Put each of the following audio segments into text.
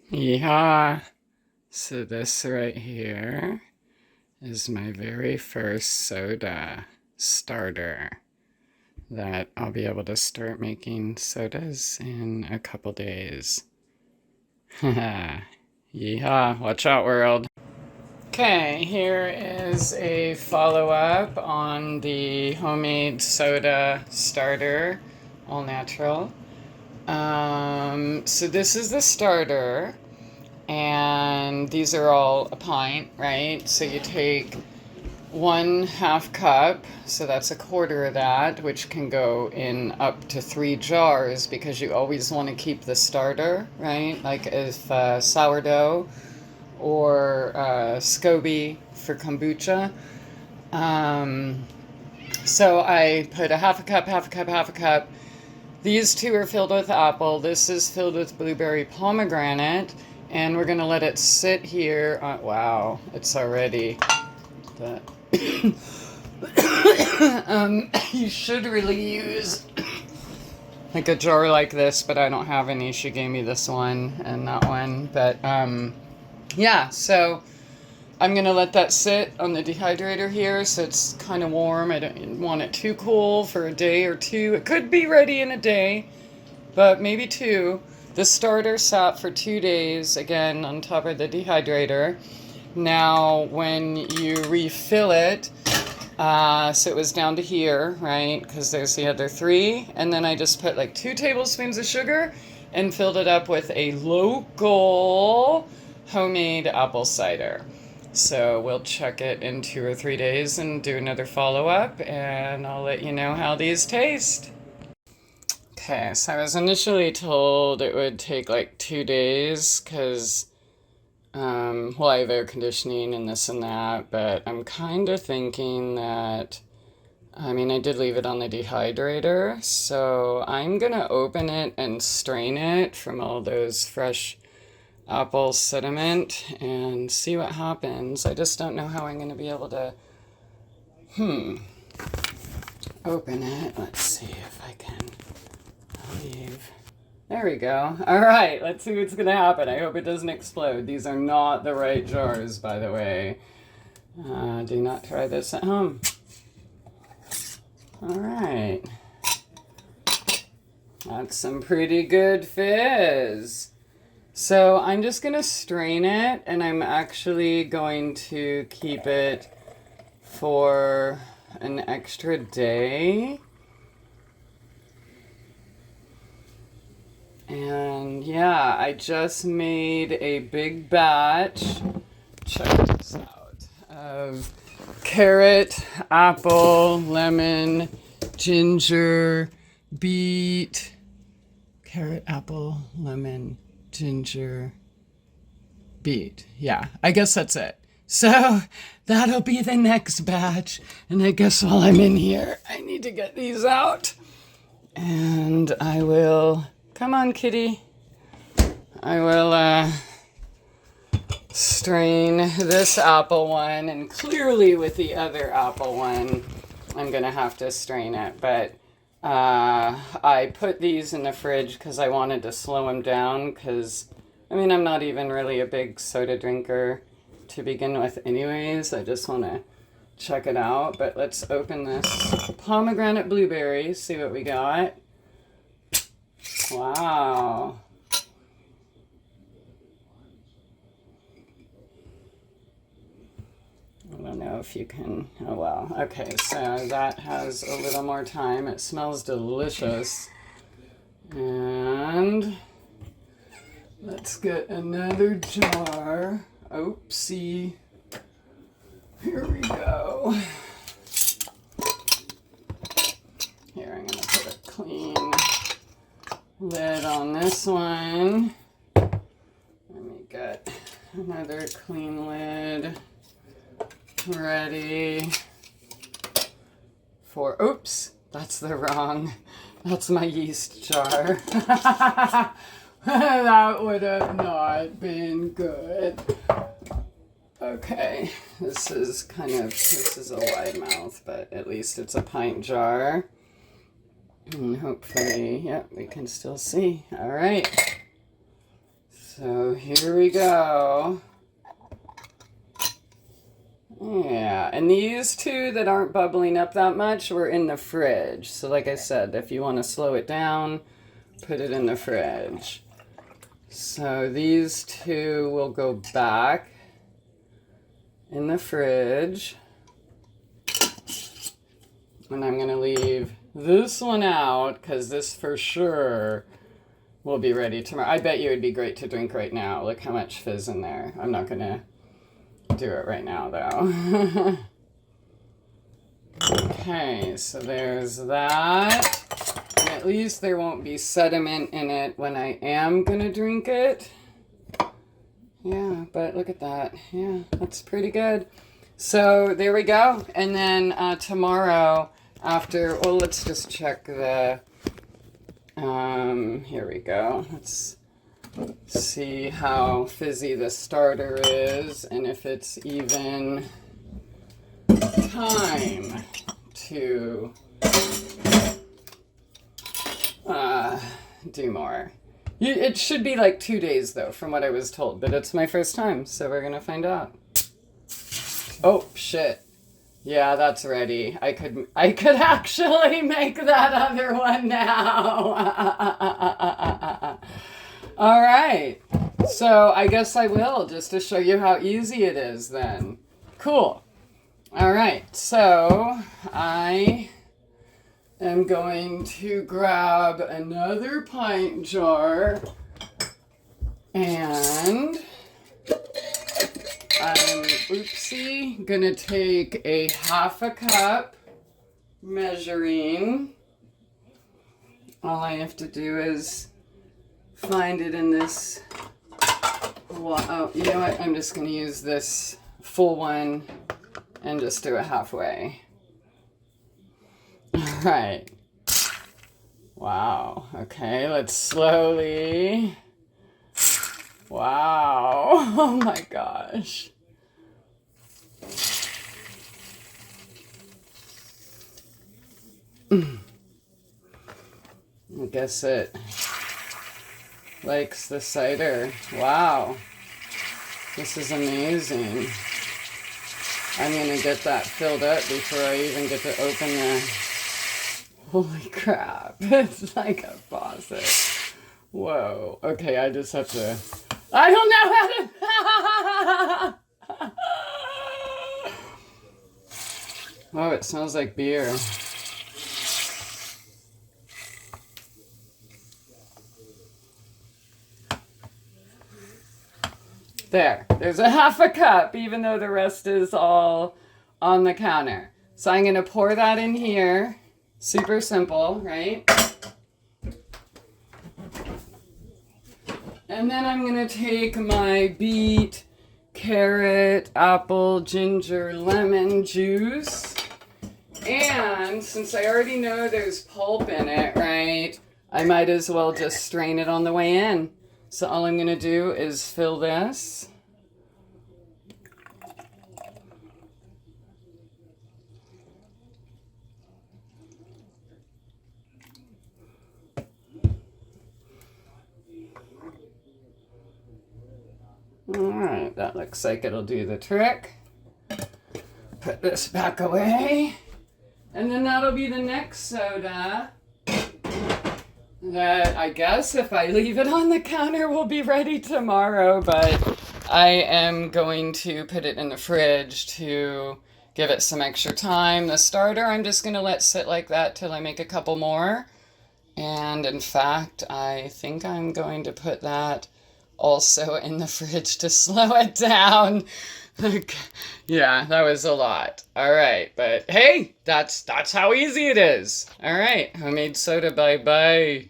Yeah. So this right here is my very first soda starter that I'll be able to start making sodas in a couple days. Yeehaw. Watch out, world. Okay, here is a follow-up on the homemade soda starter, all natural. So this is the starter, and these are all a pint, right? So you take 1/2 cup, so that's a quarter of that, which can go in up to 3 jars because you always want to keep the starter, right? Like if sourdough or SCOBY for kombucha. Um, so I put a 1/2 cup, 1/2 cup, 1/2 cup. These two are filled with apple. This is filled with blueberry pomegranate. And we're going to let it sit here. Wow, it's already... The you should really use like a jar like this, but I don't have any. She gave me this one and that one. But yeah, so I'm going to let that sit on the dehydrator here so it's kind of warm. I don't want it too cool for a day or two. It could be ready in a day, but maybe two. The starter sat for 2 days, again, on top of the dehydrator. Now, when you refill it, so it was down to here, right? Because there's the other 3. And then I just put like 2 tablespoons of sugar and filled it up with a local homemade apple cider. So we'll check it in 2 or 3 days and do another follow-up, and I'll let you know how these taste. Okay, so I was initially told it would take like 2 days because, well, I have air conditioning and this and that, but I'm kind of thinking that, I mean, I did leave it on the dehydrator, so I'm gonna open it and strain it from all those fresh apple sediment and see what happens. I just don't know how I'm gonna be able to, open it. Let's see if I can leave. There we go. All right, let's see what's gonna happen. I hope it doesn't explode. These are not the right jars, by the way. Do not try this at home. All right. That's some pretty good fizz. So I'm just gonna strain it, and I'm actually going to keep it for an extra day. And yeah, I just made a big batch, check this out, of carrot, apple, lemon, ginger, beet, carrot, apple, lemon, ginger, beet. Yeah, I guess that's it. So that'll be the next batch. And I guess while I'm in here, I need to get these out. And I will... Come on, kitty. I will strain this apple one, and clearly with the other apple one, I'm gonna have to strain it. But I put these in the fridge because I wanted to slow them down because, I mean, I'm not even really a big soda drinker to begin with anyways. I just want to check it out. But let's open this pomegranate blueberry, see what we got. Wow. I don't know if you can, oh wow. Okay, so that has a little more time. It smells delicious. And let's get another jar. Oopsie. Here we go. Here, I'm gonna put a clean lid on this one. Let me get another clean lid ready for, oops, that's my yeast jar. That would have not been good. Okay, this is a wide mouth, but at least it's a pint jar. And hopefully, yep, we can still see. All right. So here we go. Yeah, and these two that aren't bubbling up that much were in the fridge. So like I said, if you want to slow it down, put it in the fridge. So these two will go back in the fridge. And I'm going to leave this one out because this for sure will be ready tomorrow. I bet you it'd be great to drink right now. Look how much fizz in there. I'm not going to do it right now though. Okay, so there's that. And at least there won't be sediment in it when I am going to drink it. Yeah, but look at that. Yeah, that's pretty good. So there we go. And then tomorrow after, well, let's just check the, here we go. Let's see how fizzy the starter is and if it's even time to do more. It should be like 2 days though, from what I was told, but it's my first time, so we're gonna find out. Oh shit. Yeah, that's ready. I could actually make that other one now. All right. So I guess I will, just to show you how easy it is then. Cool. All right. So I am going to grab another pint jar and I'm, gonna take a half a cup measuring. All I have to do is find it in this, oh, you know what, I'm just gonna use this full one and just do it halfway. All right. Wow, okay, let's slowly, wow, oh my gosh. I guess it likes the cider. Wow. This is amazing. I'm gonna get that filled up before I even get to open the... Holy crap. It's like a faucet. Whoa. Okay, I just have to... I don't know how to... Oh, it smells like beer. There's a half a cup, even though the rest is all on the counter. So I'm going to pour that in here. Super simple, right? And then I'm going to take my beet, carrot, apple, ginger, lemon juice. And since I already know there's pulp in it, right, I might as well just strain it on the way in. So all I'm going to do is fill this. All right, that looks like it'll do the trick. Put this back away. And then that'll be the next soda. That I guess if I leave it on the counter will be ready tomorrow, but I am going to put it in the fridge to give it some extra time. The starter I'm just going to let sit like that till I make a couple more. And in fact, I think I'm going to put that also in the fridge to slow it down. Yeah, that was a lot. All right, but hey, that's how easy it is. All right, homemade soda, bye-bye.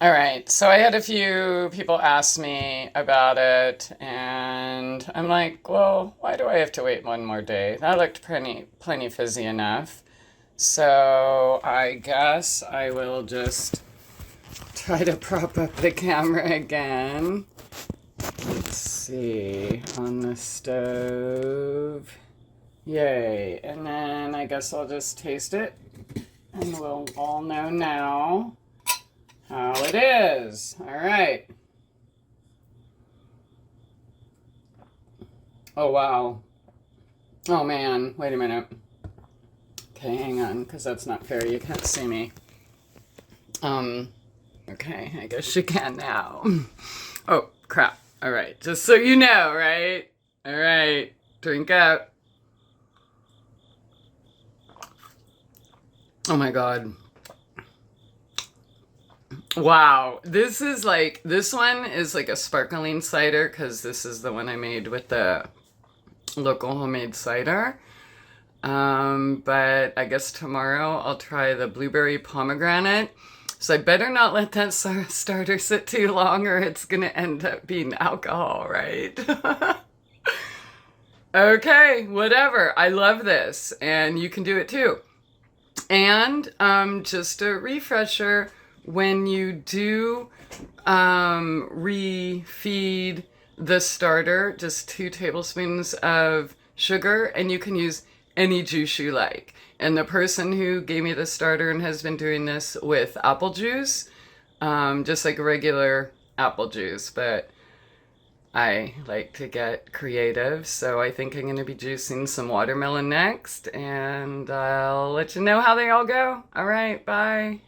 All right, so I had a few people ask me about it, and I'm like, well, why do I have to wait one more day? That looked plenty fizzy enough. So I guess I will just try to prop up the camera again. Let's see, on the stove. Yay, and then I guess I'll just taste it, and we'll all know now how it is. All right. Oh, wow. Oh, man. Wait a minute. Okay, hang on, because that's not fair. You can't see me. Okay, I guess you can now. Oh, crap. All right, just so you know, right? All right, drink up. Oh my God. Wow, this one is like a sparkling cider because this is the one I made with the local homemade cider. But I guess tomorrow I'll try the blueberry pomegranate. So I better not let that starter sit too long or it's gonna end up being alcohol, right? Okay, whatever. I love this, and you can do it too. And just a refresher, when you do refeed the starter, just 2 tablespoons of sugar, and you can use any juice you like. And the person who gave me the starter and has been doing this with apple juice, just like regular apple juice, but I like to get creative, so I think I'm going to be juicing some watermelon next, and I'll let you know how they all go. All right, bye.